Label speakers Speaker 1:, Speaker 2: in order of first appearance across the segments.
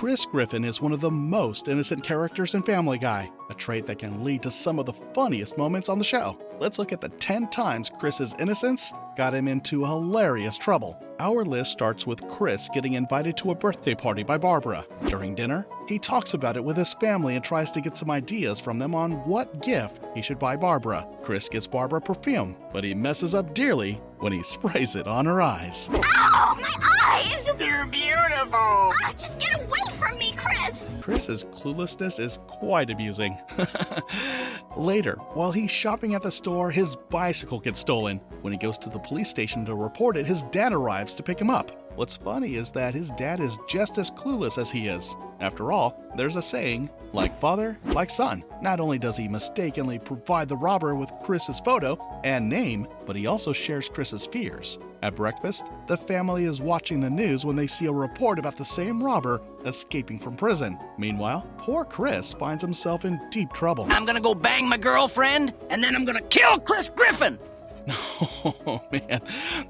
Speaker 1: Chris Griffin is one of the most innocent characters in Family Guy, a trait that can lead to some of the funniest moments on the show. Let's look at the 10 times Chris's innocence got him into hilarious trouble. Our list starts with Chris getting invited to a birthday party by Barbara. During dinner, he talks about it with his family and tries to get some ideas from them on what gift he should buy Barbara. Chris gets Barbara perfume, but he messes up dearly when he sprays it on her eyes.
Speaker 2: Ow! My eyes!
Speaker 3: You're beautiful!
Speaker 2: Ah, just get away from me, Chris!
Speaker 1: Chris's cluelessness is quite amusing. Later, while he's shopping at the store, his bicycle gets stolen. When he goes to the police station to report it, his dad arrives to pick him up. What's funny is that his dad is just as clueless as he is. After all, there's a saying, like father, like son. Not only does he mistakenly provide the robber with Chris's photo and name, but he also shares Chris's fears. At breakfast, the family is watching the news when they see a report about the same robber escaping from prison. Meanwhile, poor Chris finds himself in deep trouble.
Speaker 3: I'm gonna go bang my girlfriend, and then I'm gonna kill Chris Griffin!
Speaker 1: Oh man,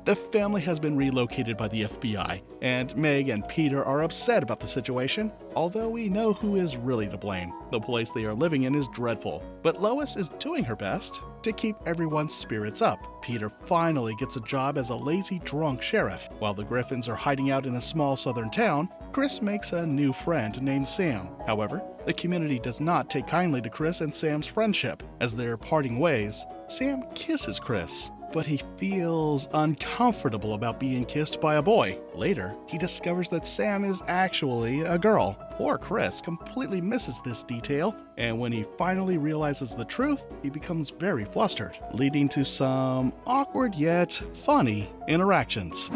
Speaker 1: the family has been relocated by the FBI, and Meg and Peter are upset about the situation, although we know who is really to blame. The place they are living in is dreadful, but Lois is doing her best to keep everyone's spirits up. Peter finally gets a job as a lazy drunk sheriff. While the Griffins are hiding out in a small southern town, Chris makes a new friend named Sam. However, the community does not take kindly to Chris and Sam's friendship. As they're parting ways, Sam kisses Chris, but he feels uncomfortable about being kissed by a boy. Later, he discovers that Sam is actually a girl. Poor Chris completely misses this detail, and when he finally realizes the truth, he becomes very flustered, leading to some awkward yet funny interactions.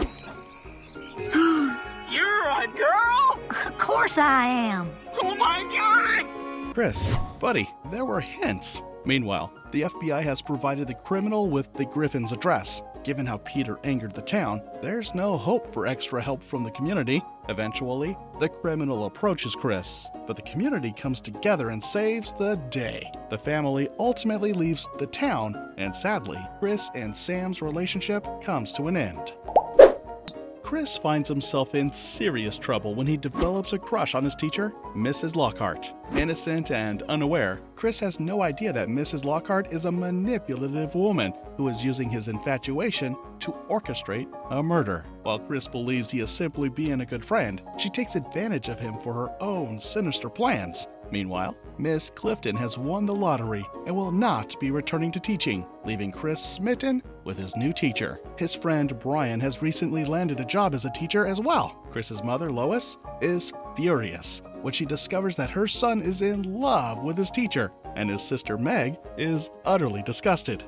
Speaker 3: You're a girl?
Speaker 2: Of course I am.
Speaker 3: Oh my god!
Speaker 1: Chris, buddy, there were hints. Meanwhile, the FBI has provided the criminal with the Griffin's address. Given how Peter angered the town, there's no hope for extra help from the community. Eventually, the criminal approaches Chris, but the community comes together and saves the day. The family ultimately leaves the town, and sadly, Chris and Sam's relationship comes to an end. Chris finds himself in serious trouble when he develops a crush on his teacher, Mrs. Lockhart. Innocent and unaware, Chris has no idea that Mrs. Lockhart is a manipulative woman who is using his infatuation to orchestrate a murder. While Chris believes he is simply being a good friend, she takes advantage of him for her own sinister plans. Meanwhile, Miss Clifton has won the lottery and will not be returning to teaching, leaving Chris smitten with his new teacher. His friend Brian has recently landed a job as a teacher as well. Chris's mother, Lois, is furious when she discovers that her son is in love with his teacher, and his sister Meg is utterly disgusted.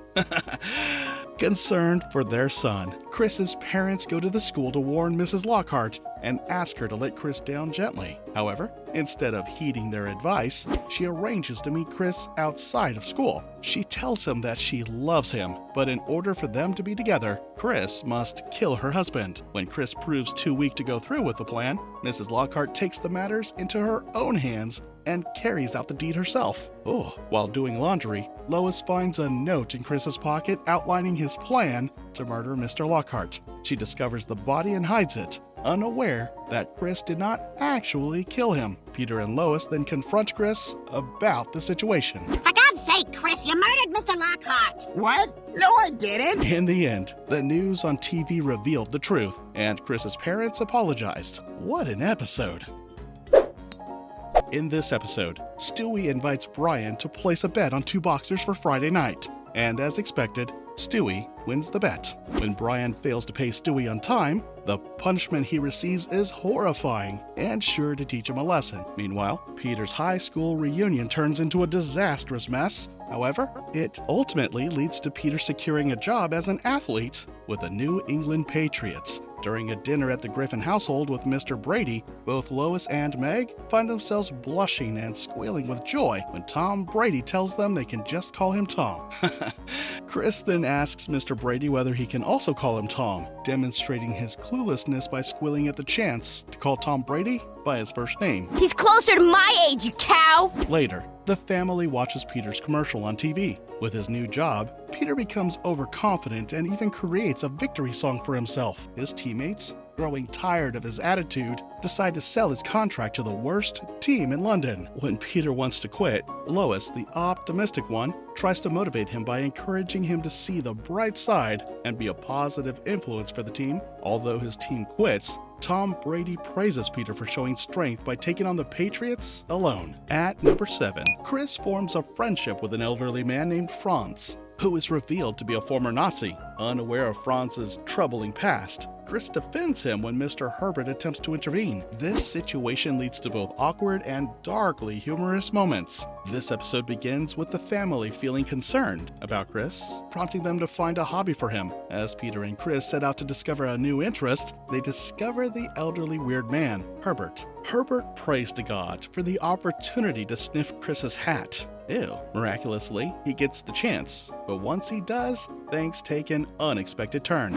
Speaker 1: Concerned for their son, Chris's parents go to the school to warn Mrs. Lockhart and ask her to let Chris down gently. However, instead of heeding their advice, she arranges to meet Chris outside of school. She tells him that she loves him, but in order for them to be together, Chris must kill her husband. When Chris proves too weak to go through with the plan, Mrs. Lockhart takes the matters into her own hands and carries out the deed herself. While doing laundry, Lois finds a note in Chris's pocket outlining his plan to murder Mr. Lockhart. She discovers the body and hides it, unaware that Chris did not actually kill him. Peter and Lois then confront Chris about the situation.
Speaker 2: For God's sake, Chris, you murdered Mr. Lockhart.
Speaker 3: What? No, I didn't!
Speaker 1: In the end, the news on TV revealed the truth, and Chris's parents apologized. What an episode! In this episode, Stewie invites Brian to place a bet on 2 boxers for Friday night. And as expected, Stewie wins the bet. When Brian fails to pay Stewie on time, the punishment he receives is horrifying and sure to teach him a lesson. Meanwhile, Peter's high school reunion turns into a disastrous mess. However, it ultimately leads to Peter securing a job as an athlete with the New England Patriots. During a dinner at the Griffin household with Mr. Brady, both Lois and Meg find themselves blushing and squealing with joy when Tom Brady tells them they can just call him Tom. Chris then asks Mr. Brady whether he can also call him Tom, demonstrating his cluelessness by squealing at the chance to call Tom Brady by his first name.
Speaker 2: He's closer to my age, you cow!
Speaker 1: Later, the family watches Peter's commercial on TV. With his new job, Peter becomes overconfident and even creates a victory song for himself. His teammates growing tired of his attitude, decide to sell his contract to the worst team in London. When Peter wants to quit, Lois, the optimistic one, tries to motivate him by encouraging him to see the bright side and be a positive influence for the team. Although his team quits, Tom Brady praises Peter for showing strength by taking on the Patriots alone. At number 7, Chris forms a friendship with an elderly man named Franz, who is revealed to be a former Nazi. Unaware of Franz's troubling past, Chris defends him when Mr. Herbert attempts to intervene. This situation leads to both awkward and darkly humorous moments. This episode begins with the family feeling concerned about Chris, prompting them to find a hobby for him. As Peter and Chris set out to discover a new interest, they discover the elderly weird man, Herbert. Herbert prays to God for the opportunity to sniff Chris's hat. Ew. Miraculously, he gets the chance, but once he does, things take an unexpected turn.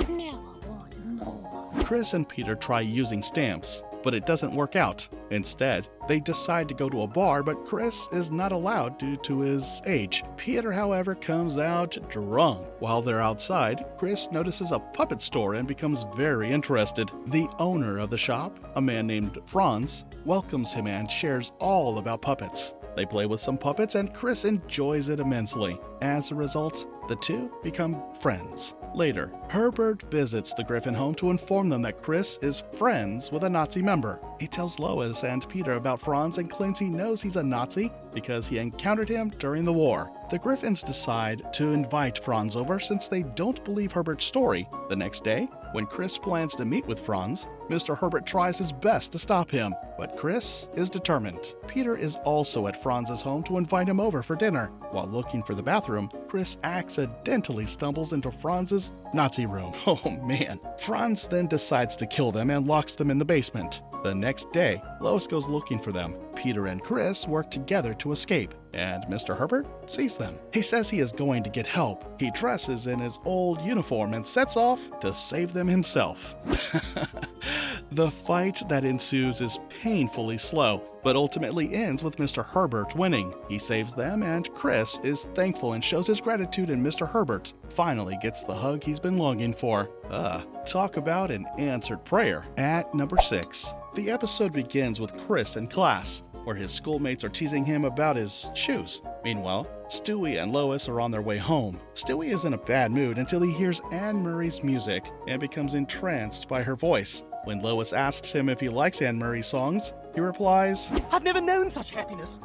Speaker 1: Chris and Peter try using stamps, but it doesn't work out. Instead, they decide to go to a bar, but Chris is not allowed due to his age. Peter, however, comes out drunk. While they're outside, Chris notices a puppet store and becomes very interested. The owner of the shop, a man named Franz, welcomes him and shares all about puppets. They play with some puppets and Chris enjoys it immensely. As a result, the two become friends. Later, Herbert visits the Griffin home to inform them that Chris is friends with a Nazi member. He tells Lois and Peter about Franz and claims he knows he's a Nazi because he encountered him during the war. The Griffins decide to invite Franz over since they don't believe Herbert's story. The next day, when Chris plans to meet with Franz, Mr. Herbert tries his best to stop him, but Chris is determined. Peter is also at Franz's home to invite him over for dinner. While looking for the bathroom, Chris accidentally stumbles into Franz's Nazi room. Oh man. Franz then decides to kill them and locks them in the basement. The next day, Lois goes looking for them. Peter and Chris work together to escape, and Mr. Herbert sees them. He says he is going to get help. He dresses in his old uniform and sets off to save them himself. The fight that ensues is painfully slow, but ultimately ends with Mr. Herbert winning. He saves them, and Chris is thankful and shows his gratitude, and Mr. Herbert finally gets the hug he's been longing for. Talk about an answered prayer. At number 6, the episode begins with Chris in class, where his schoolmates are teasing him about his shoes. Meanwhile, Stewie and Lois are on their way home. Stewie is in a bad mood until he hears Anne Murray's music and becomes entranced by her voice. When Lois asks him if he likes Anne Murray's songs, he replies,
Speaker 4: "I've never known such happiness."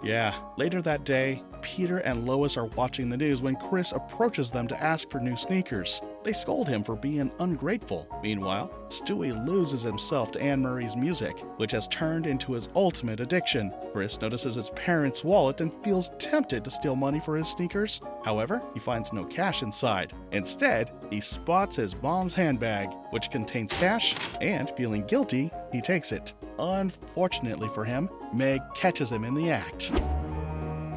Speaker 1: Yeah. Later that day, Peter and Lois are watching the news when Chris approaches them to ask for new sneakers. They scold him for being ungrateful. Meanwhile, Stewie loses himself to Anne Murray's music, which has turned into his ultimate addiction. Chris notices his parents' wallet and feels tempted to steal money for his sneakers. However, he finds no cash inside. Instead, he spots his mom's handbag, which contains cash, and feeling guilty, he takes it. Unfortunately for him, Meg catches him in the act.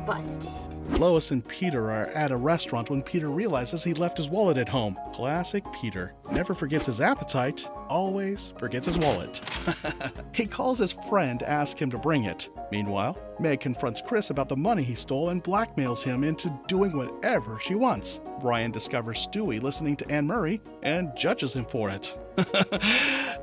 Speaker 2: Busted.
Speaker 1: Lois and Peter are at a restaurant when Peter realizes he left his wallet at home. Classic Peter. Never forgets his appetite, always forgets his wallet. He calls his friend to ask him to bring it. Meanwhile, Meg confronts Chris about the money he stole and blackmails him into doing whatever she wants. Brian discovers Stewie listening to Anne Murray and judges him for it.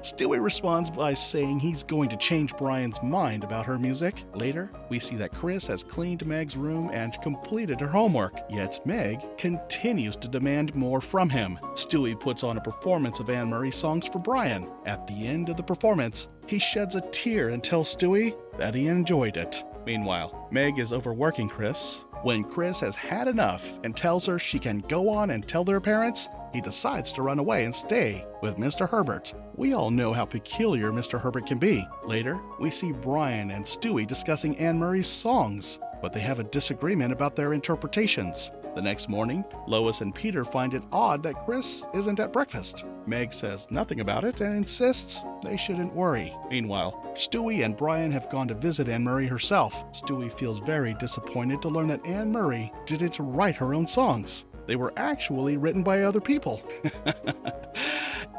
Speaker 1: Stewie responds by saying he's going to change Brian's mind about her music. Later, we see that Chris has cleaned Meg's room and completed her homework, yet Meg continues to demand more from him. Stewie puts on a performance of Anne Murray songs for Brian. At the end of the performance, he sheds a tear and tells Stewie that he enjoyed it. Meanwhile, Meg is overworking Chris. When Chris has had enough and tells her she can go on and tell their parents, he decides to run away and stay with Mr. Herbert. We all know how peculiar Mr. Herbert can be. Later, we see Brian and Stewie discussing Anne Murray's songs, but they have a disagreement about their interpretations. The next morning, Lois and Peter find it odd that Chris isn't at breakfast. Meg says nothing about it and insists they shouldn't worry. Meanwhile, Stewie and Brian have gone to visit Anne Murray herself. Stewie feels very disappointed to learn that Anne Murray didn't write her own songs. They were actually written by other people.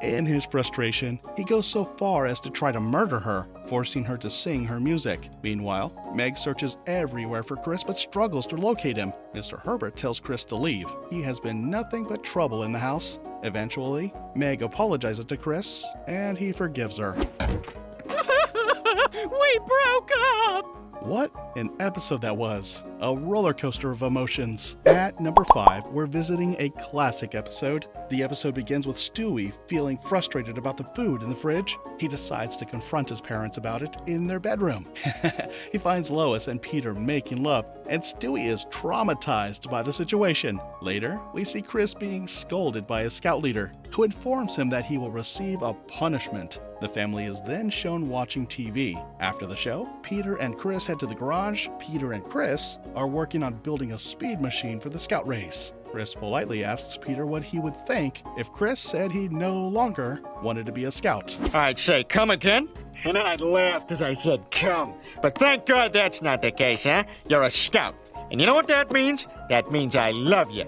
Speaker 1: In his frustration, he goes so far as to try to murder her, forcing her to sing her music. Meanwhile, Meg searches everywhere for Chris but struggles to locate him. Mr. Herbert tells Chris to leave. He has been nothing but trouble in the house. Eventually, Meg apologizes to Chris, and he forgives her.
Speaker 3: We broke up!
Speaker 1: What an episode that was. A roller coaster of emotions. At number 5, we're visiting a classic episode. The episode begins with Stewie feeling frustrated about the food in the fridge. He decides to confront his parents about it in their bedroom. He finds Lois and Peter making love, and Stewie is traumatized by the situation. Later, we see Chris being scolded by his scout leader, who informs him that he will receive a punishment. The family is then shown watching TV. After the show, Peter and Chris head to the garage. Peter and Chris are working on building a speed machine for the scout race. Chris politely asks Peter what he would think if Chris said he no longer wanted to be a scout.
Speaker 4: I'd say, come again? And then I'd laugh because I said, come. But thank God that's not the case, huh? You're a scout. And you know what that means? That means I love you.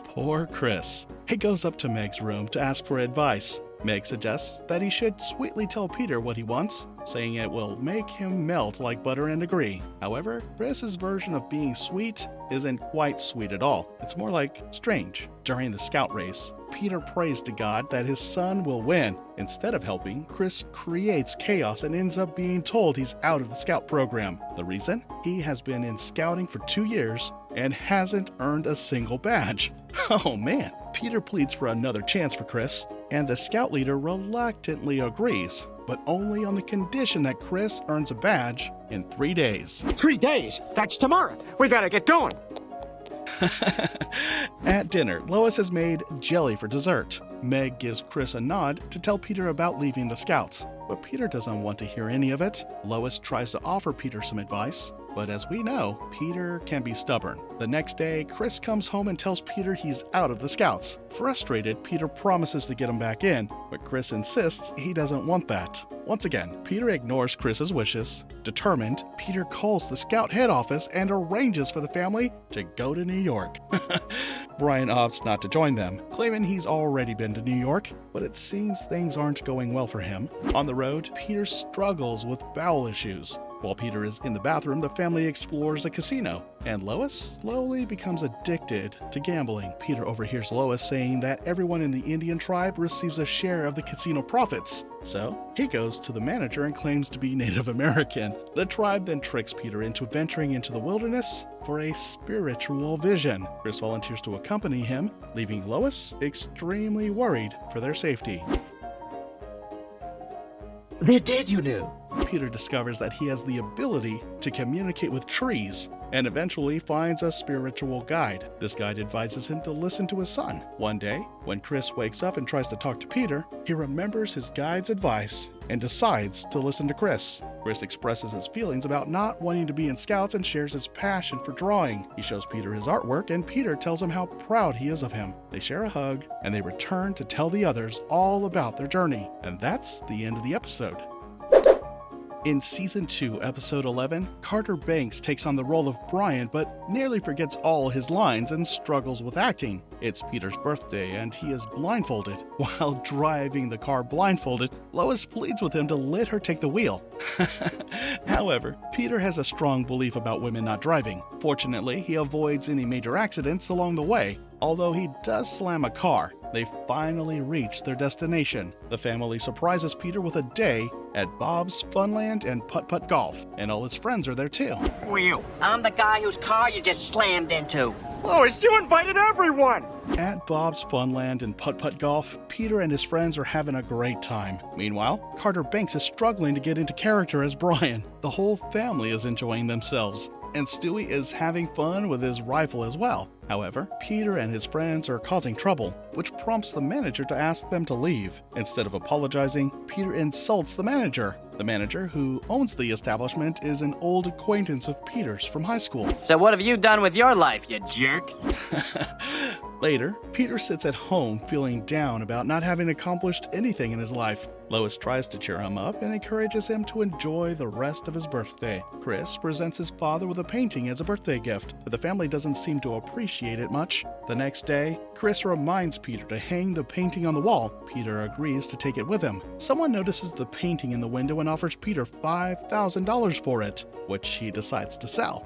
Speaker 1: Poor Chris. He goes up to Meg's room to ask for advice. Meg suggests that he should sweetly tell Peter what he wants, saying it will make him melt like butter and agree. However, Chris's version of being sweet isn't quite sweet at all. It's more like strange. During the scout race, Peter prays to God that his son will win. Instead of helping, Chris creates chaos and ends up being told he's out of the scout program. The reason? He has been in scouting for 2 years and hasn't earned a single badge. Oh man. Peter pleads for another chance for Chris, and the scout leader reluctantly agrees, but only on the condition that Chris earns a badge in 3 days.
Speaker 4: 3 days? That's tomorrow. We gotta get going.
Speaker 1: At dinner, Lois has made jelly for dessert. Meg gives Chris a nod to tell Peter about leaving the Scouts, but Peter doesn't want to hear any of it. Lois tries to offer Peter some advice, but as we know, Peter can be stubborn. The next day, Chris comes home and tells Peter he's out of the Scouts. Frustrated, Peter promises to get him back in, but Chris insists he doesn't want that. Once again, Peter ignores Chris's wishes. Determined, Peter calls the Scout head office and arranges for the family to go to New York. Brian opts not to join them, claiming he's already been to New York, but it seems things aren't going well for him. On the road, Peter struggles with bowel issues. While Peter is in the bathroom, the family explores a casino, and Lois slowly becomes addicted to gambling. Peter overhears Lois saying that everyone in the Indian tribe receives a share of the casino profits. So, he goes to the manager and claims to be Native American. The tribe then tricks Peter into venturing into the wilderness for a spiritual vision. Chris volunteers to accompany him, leaving Lois extremely worried for their safety.
Speaker 5: They're dead, you know.
Speaker 1: Peter discovers that he has the ability to communicate with trees and eventually finds a spiritual guide. This guide advises him to listen to his son. One day, when Chris wakes up and tries to talk to Peter, he remembers his guide's advice and decides to listen to Chris. Chris expresses his feelings about not wanting to be in Scouts and shares his passion for drawing. He shows Peter his artwork, and Peter tells him how proud he is of him. They share a hug, and they return to tell the others all about their journey. And that's the end of the episode. In Season 2, Episode 11, Carter Banks takes on the role of Brian but nearly forgets all his lines and struggles with acting. It's Peter's birthday and he is blindfolded. While driving the car blindfolded, Lois pleads with him to let her take the wheel. However, Peter has a strong belief about women not driving. Fortunately, he avoids any major accidents along the way, although he does slam a car. They finally reach their destination. The family surprises Peter with a day at Bob's Funland and Putt-Putt Golf, and all his friends are there too.
Speaker 4: Who are you?
Speaker 3: I'm the guy whose car you just slammed into.
Speaker 4: Lois, you invited everyone!
Speaker 1: At Bob's Funland and Putt-Putt Golf, Peter and his friends are having a great time. Meanwhile, Carter Banks is struggling to get into character as Brian. The whole family is enjoying themselves, and Stewie is having fun with his rifle as well. However, Peter and his friends are causing trouble, which prompts the manager to ask them to leave. Instead of apologizing, Peter insults the manager. The manager, who owns the establishment, is an old acquaintance of Peter's from high school.
Speaker 3: So what have you done with your life, you jerk?
Speaker 1: Later, Peter sits at home feeling down about not having accomplished anything in his life. Lois tries to cheer him up and encourages him to enjoy the rest of his birthday. Chris presents his father with a painting as a birthday gift, but the family doesn't seem to appreciate it much. The next day, Chris reminds Peter to hang the painting on the wall. Peter agrees to take it with him. Someone notices the painting in the window and offers Peter $5,000 for it, which he decides to sell.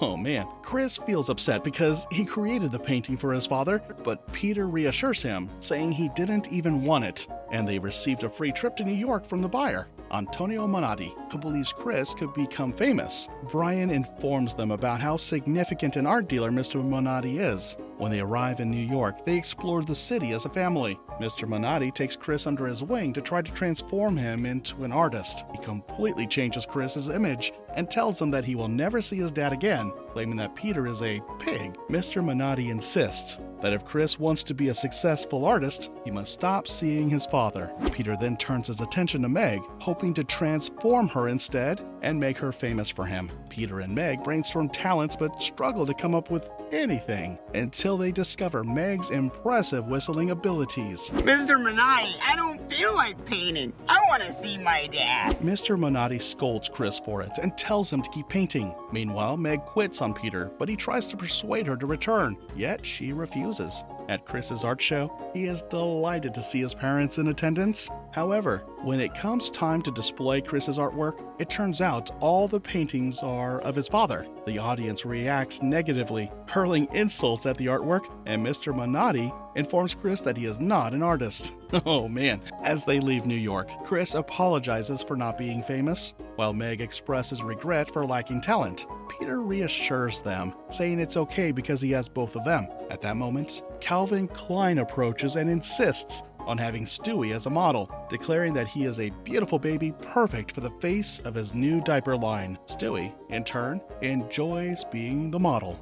Speaker 1: Oh man, Chris feels upset because he created the painting for his father, but Peter reassures him, saying he didn't even want it, and they received a free trip to New York from the buyer, Antonio Monati, who believes Chris could become famous. Brian informs them about how significant an art dealer Mr. Monati is. When they arrive in New York, they explore the city as a family. Mr. Monati takes Chris under his wing to try to transform him into an artist. He completely changes Chris's image and tells him that he will never see his dad again, claiming that Peter is a pig. Mr. Monati insists that if Chris wants to be a successful artist, he must stop seeing his father. Peter then turns his attention to Meg, hoping to transform her instead and make her famous for him. Peter and Meg brainstorm talents but struggle to come up with anything until they discover Meg's impressive whistling abilities.
Speaker 6: Mr. Minotti, I don't feel like painting. I want to see my dad.
Speaker 1: Mr. Minotti scolds Chris for it and tells him to keep painting. Meanwhile, Meg quits on Peter, but he tries to persuade her to return, yet she refuses. At Chris's art show, he is delighted to see his parents in attendance. However, when it comes time to display Chris's artwork, it turns out all the paintings are of his father. The audience reacts negatively, hurling insults at the artwork, and Mr. Minotti informs Chris that he is not an artist. Oh man. As they leave New York, Chris apologizes for not being famous, while Meg expresses regret for lacking talent. Peter reassures them, saying it's okay because he has both of them. At that moment, Calvin Klein approaches and insists on having Stewie as a model, declaring that he is a beautiful baby perfect for the face of his new diaper line. Stewie, in turn, enjoys being the model.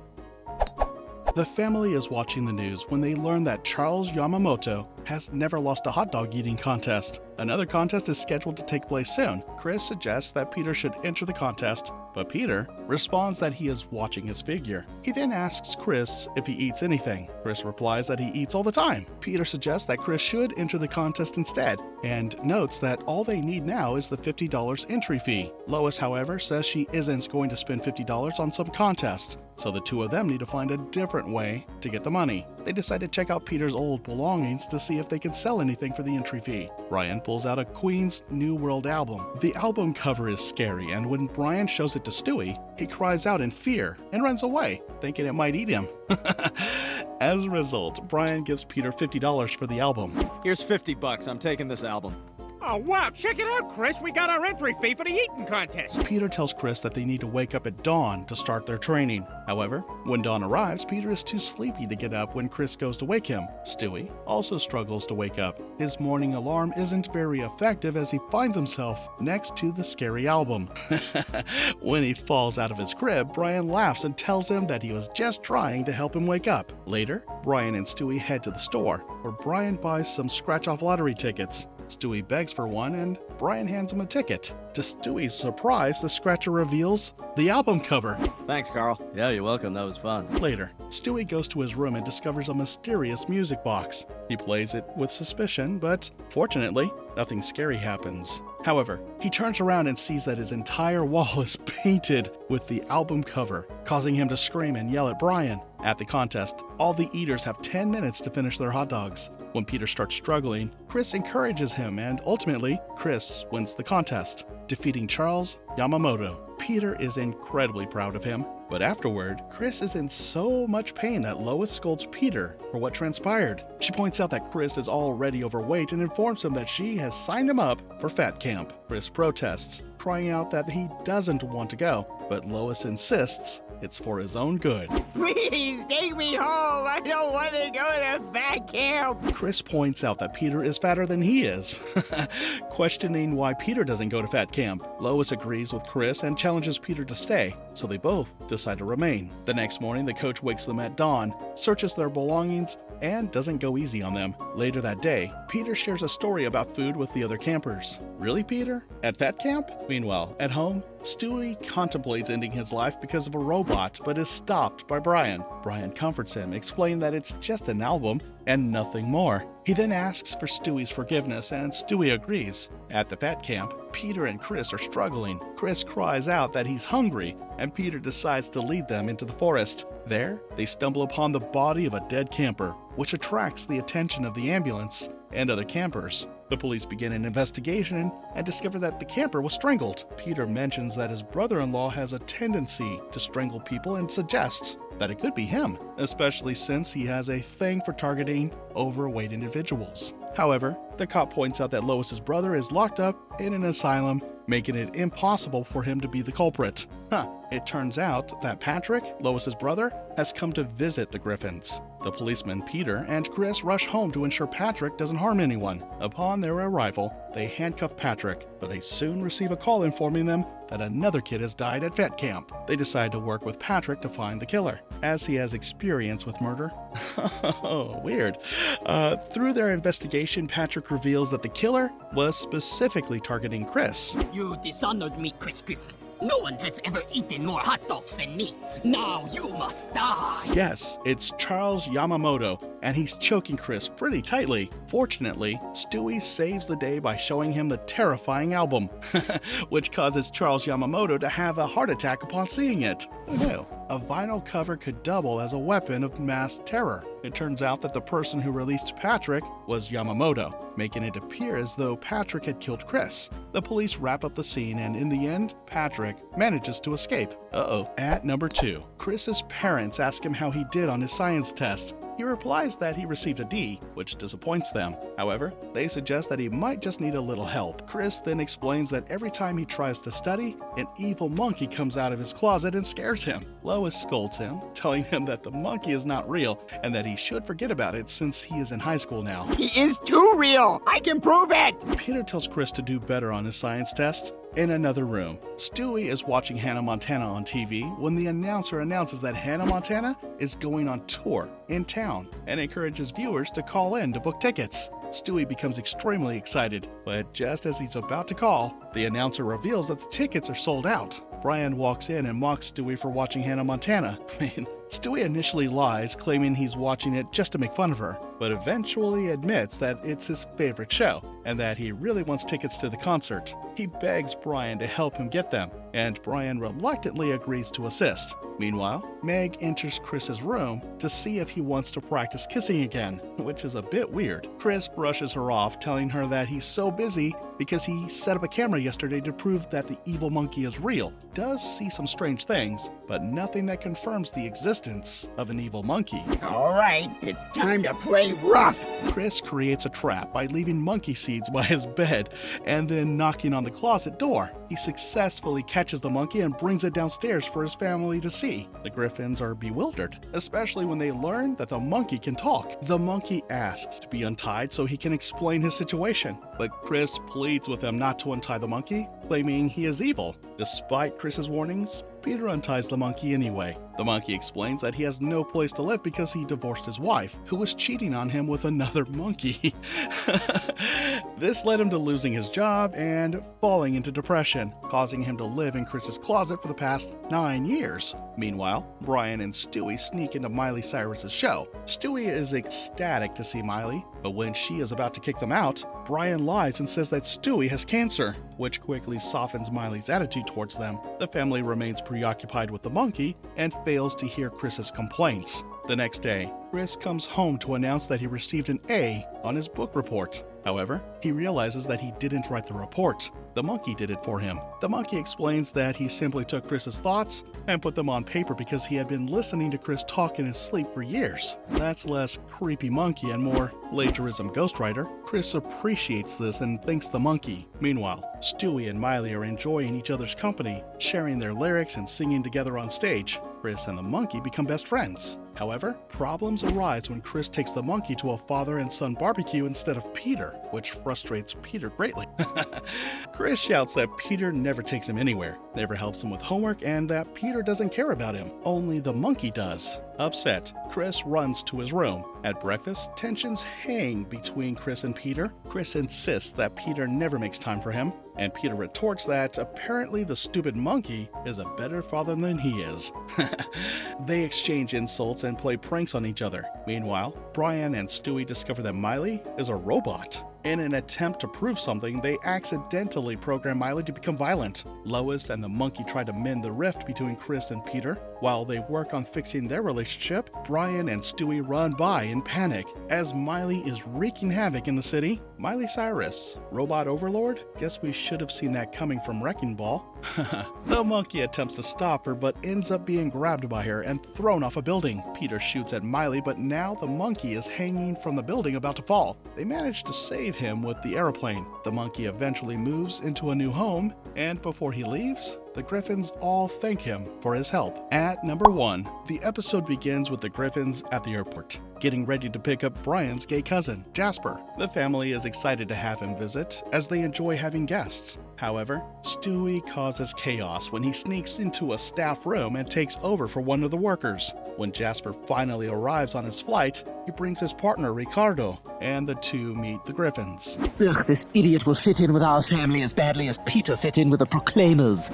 Speaker 1: The family is watching the news when they learn that Charles Yamamoto has never lost a hot dog eating contest. Another contest is scheduled to take place soon. Chris suggests that Peter should enter the contest, but Peter responds that he is watching his figure. He then asks Chris if he eats anything. Chris replies that he eats all the time. Peter suggests that Chris should enter the contest instead, and notes that all they need now is the $50 entry fee. Lois, however, says she isn't going to spend $50 on some contest, so the two of them need to find a different way to get the money. They decide to check out Peter's old belongings to see if they can sell anything for the entry fee. Brian pulls out a Queen's New World album. The album cover is scary, and when Brian shows it to Stewie, he cries out in fear and runs away, thinking it might eat him. As a result, Brian gives Peter $50 for the album.
Speaker 7: Here's $50. I'm taking this album.
Speaker 8: Oh, wow, check it out, Chris. We got our entry fee for the eating contest.
Speaker 1: Peter tells Chris that they need to wake up at dawn to start their training. However, when dawn arrives, Peter is too sleepy to get up when Chris goes to wake him. Stewie also struggles to wake up. His morning alarm isn't very effective as he finds himself next to the scary album. When he falls out of his crib, Brian laughs and tells him that he was just trying to help him wake up. Later, Brian and Stewie head to the store, where Brian buys some scratch-off lottery tickets. Stewie begs for one, and Brian hands him a ticket. To Stewie's surprise, the scratcher reveals the album cover.
Speaker 7: Thanks, Carl.
Speaker 9: Yeah, you're welcome. That was fun.
Speaker 1: Later, Stewie goes to his room and discovers a mysterious music box. He plays it with suspicion, but fortunately, nothing scary happens. However, he turns around and sees that his entire wall is painted with the album cover, causing him to scream and yell at Brian. At the contest, all the eaters have 10 minutes to finish their hot dogs. When Peter starts struggling, Chris encourages him, and ultimately, Chris wins the contest, defeating Charles Yamamoto. Peter is incredibly proud of him, but afterward, Chris is in so much pain that Lois scolds Peter for what transpired. She points out that Chris is already overweight and informs him that she has signed him up for fat camp. Chris protests, crying out that he doesn't want to go, but Lois insists it's for his own good.
Speaker 6: Please take me home. I don't want to go to fat camp.
Speaker 1: Chris points out that Peter is fatter than he is, questioning why Peter doesn't go to fat camp. Lois agrees with Chris and challenges Peter to stay, so they both decide to remain. The next morning, the coach wakes them at dawn, searches their belongings, and doesn't go easy on them. Later that day, Peter shares a story about food with the other campers. Really, Peter? At fat camp? Meanwhile, at home, Stewie contemplates ending his life because of a robot, but is stopped by Brian. Brian comforts him, explaining that it's just an album and nothing more. He then asks for Stewie's forgiveness, and Stewie agrees. At the vet camp, Peter and Chris are struggling. Chris cries out that he's hungry, and Peter decides to lead them into the forest. There, they stumble upon the body of a dead camper, which attracts the attention of the ambulance and other campers. The police begin an investigation and discover that the camper was strangled. Peter mentions that his brother-in-law has a tendency to strangle people and suggests that it could be him, especially since he has a thing for targeting overweight individuals. However, the cop points out that Lois's brother is locked up in an asylum, making it impossible for him to be the culprit. It turns out that Patrick, Lois's brother, has come to visit the Griffins. The policeman Peter and Chris rush home to ensure Patrick doesn't harm anyone. Upon their arrival, they handcuff Patrick, but they soon receive a call informing them that another kid has died at vet camp. They decide to work with Patrick to find the killer, as he has experience with murder. Oh, weird. Through their investigation, Patrick reveals that the killer was specifically targeting Chris.
Speaker 3: You dishonored me, Chris Griffin. No one has ever eaten more hot dogs than me. Now you must die.
Speaker 1: Yes, it's Charles Yamamoto, and he's choking Chris pretty tightly. Fortunately, Stewie saves the day by showing him the terrifying album, which causes Charles Yamamoto to have a heart attack upon seeing it. Who knew? A vinyl cover could double as a weapon of mass terror. It turns out that the person who released Patrick was Yamamoto, making it appear as though Patrick had killed Chris. The police wrap up the scene, and in the end, Patrick manages to escape. At number 2, Chris's parents ask him how he did on his science test. He replies that he received a D, which disappoints them. However, they suggest that he might just need a little help. Chris then explains that every time he tries to study, an evil monkey comes out of his closet and scares him. Lois scolds him, telling him that the monkey is not real and that he should forget about it since he is in high school now.
Speaker 6: He is too real. I can prove it.
Speaker 1: Peter tells Chris to do better on his science test. In another room, Stewie is watching Hannah Montana on TV when the announcer announces that Hannah Montana is going on tour in town and encourages viewers to call in to book tickets. Stewie becomes extremely excited, but just as he's about to call, the announcer reveals that the tickets are sold out. Brian walks in and mocks Stewie for watching Hannah Montana. Stewie initially lies, claiming he's watching it just to make fun of her, but eventually admits that it's his favorite show and that he really wants tickets to the concert. He begs Brian to help him get them, and Brian reluctantly agrees to assist. Meanwhile, Meg enters Chris's room to see if he wants to practice kissing again, which is a bit weird. Chris brushes her off, telling her that he's so busy because he set up a camera yesterday to prove that the evil monkey is real. Does see some strange things, but nothing that confirms the existence of an evil monkey.
Speaker 6: All right, it's time to play rough.
Speaker 1: Chris creates a trap by leaving monkey seeds by his bed and then knocking on the closet door. He successfully catches the monkey and brings it downstairs for his family to see. The Griffins are bewildered, especially when they learn that the monkey can talk. The monkey asks to be untied so he can explain his situation, but Chris pleads with him not to untie the monkey, claiming he is evil. Despite Chris's warnings, Peter unties the monkey anyway. The monkey explains that he has no place to live because he divorced his wife, who was cheating on him with another monkey. This led him to losing his job and falling into depression, causing him to live in Chris's closet for the past 9 years. Meanwhile, Brian and Stewie sneak into Miley Cyrus's show. Stewie is ecstatic to see Miley, but when she is about to kick them out, Brian lies and says that Stewie has cancer, which quickly softens Miley's attitude towards them. The family remains preoccupied with the monkey and fails to hear Chris's complaints. The next day, Chris comes home to announce that he received an A on his book report. However, he realizes that he didn't write the report. The monkey did it for him. The monkey explains that he simply took Chris's thoughts and put them on paper because he had been listening to Chris talk in his sleep for years. That's less creepy monkey and more plagiarism ghostwriter. Chris appreciates this and thanks the monkey. Meanwhile, Stewie and Miley are enjoying each other's company, sharing their lyrics and singing together on stage. Chris and the monkey become best friends. However, problems arise when Chris takes the monkey to a father and son barbecue instead of Peter, which frustrates Peter greatly. Chris Chris shouts that Peter never takes him anywhere, never helps him with homework, and that Peter doesn't care about him. Only the monkey does. Upset, Chris runs to his room. At breakfast, tensions hang between Chris and Peter. Chris insists that Peter never makes time for him, and Peter retorts that apparently the stupid monkey is a better father than he is. They exchange insults and play pranks on each other. Meanwhile, Brian and Stewie discover that Miley is a robot. In an attempt to prove something, they accidentally program Miley to become violent. Lois and the monkey try to mend the rift between Chris and Peter. While they work on fixing their relationship, Brian and Stewie run by in panic as Miley is wreaking havoc in the city. Miley Cyrus, robot overlord? Guess we should have seen that coming from Wrecking Ball. The monkey attempts to stop her but ends up being grabbed by her and thrown off a building. Peter shoots at Miley, but now the monkey is hanging from the building about to fall. They manage to save him with the airplane. The monkey eventually moves into a new home, and before he leaves, the Griffins all thank him for his help. At number 1, the episode begins with the Griffins at the airport, getting ready to pick up Brian's gay cousin, Jasper. The family is excited to have him visit, as they enjoy having guests. However, Stewie causes chaos when he sneaks into a staff room and takes over for one of the workers. When Jasper finally arrives on his flight, he brings his partner Ricardo, and the two meet the Griffins.
Speaker 5: Ugh, this idiot will fit in with our family as badly as Peter fit in with the Proclaimers.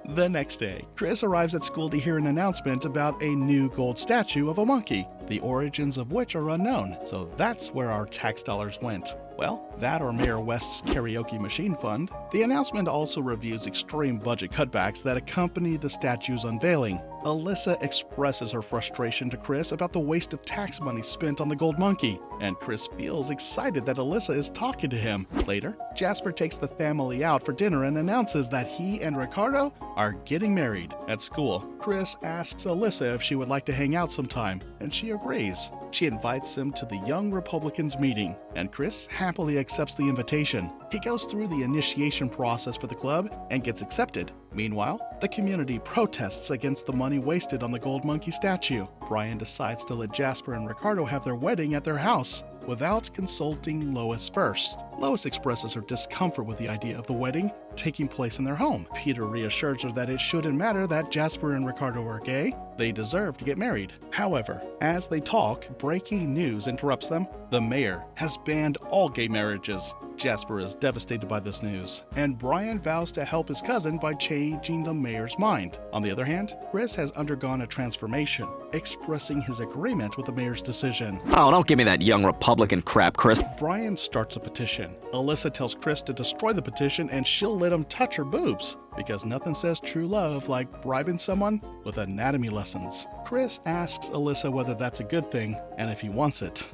Speaker 1: The next day, Chris arrives at school to hear an announcement about a new gold statue of a monkey, the origins of which are unknown, so that's where our tax dollars went. Well, that or Mayor West's karaoke machine fund. The announcement also reviews extreme budget cutbacks that accompany the statue's unveiling. Alyssa expresses her frustration to Chris about the waste of tax money spent on the gold monkey, and Chris feels excited that Alyssa is talking to him. Later, Jasper takes the family out for dinner and announces that he and Ricardo are getting married. At school, Chris asks Alyssa if she would like to hang out sometime, and she agrees. She invites him to the Young Republicans meeting, and Chris happily accepts the invitation. He goes through the initiation process for the club and gets accepted. Meanwhile, the community protests against the money wasted on the gold monkey statue. Brian decides to let Jasper and Ricardo have their wedding at their house without consulting Lois first. Lois expresses her discomfort with the idea of the wedding taking place in their home. Peter reassures her that it shouldn't matter that Jasper and Ricardo are gay. They deserve to get married. However, as they talk, breaking news interrupts them. The mayor has banned all gay marriages. Jasper is devastated by this news, and Brian vows to help his cousin by changing the mayor's mind. On the other hand, Chris has undergone a transformation, expressing his agreement with the mayor's decision.
Speaker 9: Oh, don't give me that young Republican crap, Chris.
Speaker 1: Brian starts a petition. Alyssa tells Chris to destroy the petition and she'll let him touch her boobs, because nothing says true love like bribing someone with anatomy lessons. Chris asks Alyssa whether that's a good thing and if he wants it.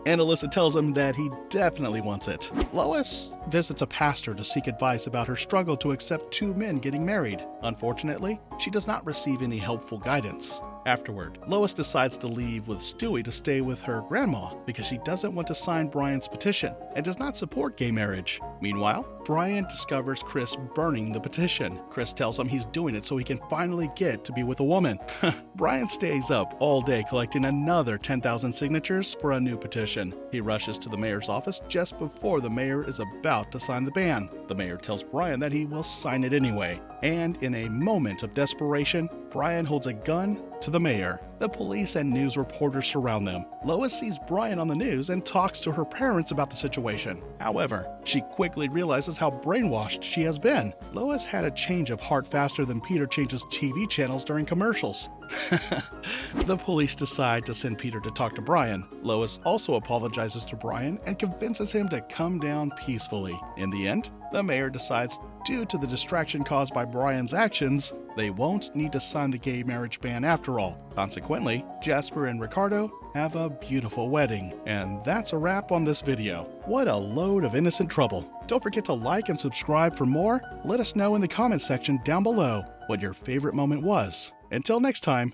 Speaker 1: And Alyssa tells him that he definitely wants it. Lois visits a pastor to seek advice about her struggle to accept two men getting married. Unfortunately, she does not receive any helpful guidance. Afterward, Lois decides to leave with Stewie to stay with her grandma because she doesn't want to sign Brian's petition and does not support gay marriage. Meanwhile, Brian discovers Chris burning the petition. Chris tells him he's doing it so he can finally get to be with a woman. Brian stays up all day collecting another 10,000 signatures for a new petition. He rushes to the mayor's office just before the mayor is about to sign the ban. The mayor tells Brian that he will sign it anyway. And in a moment of desperation, Brian holds a gun to the mayor. The police and news reporters surround them. Lois sees Brian on the news and talks to her parents about the situation. However, she quickly realizes how brainwashed she has been. Lois had a change of heart faster than Peter changes TV channels during commercials. The police decide to send Peter to talk to Brian. Lois also apologizes to Brian and convinces him to come down peacefully. In the end, the mayor decides, due to the distraction caused by Brian's actions, they won't need to sign the gay marriage ban after all. Consequently, Jasper and Ricardo have a beautiful wedding. And that's a wrap on this video. What a load of innocent trouble. Don't forget to like and subscribe for more. Let us know in the comments section down below what your favorite moment was. Until next time,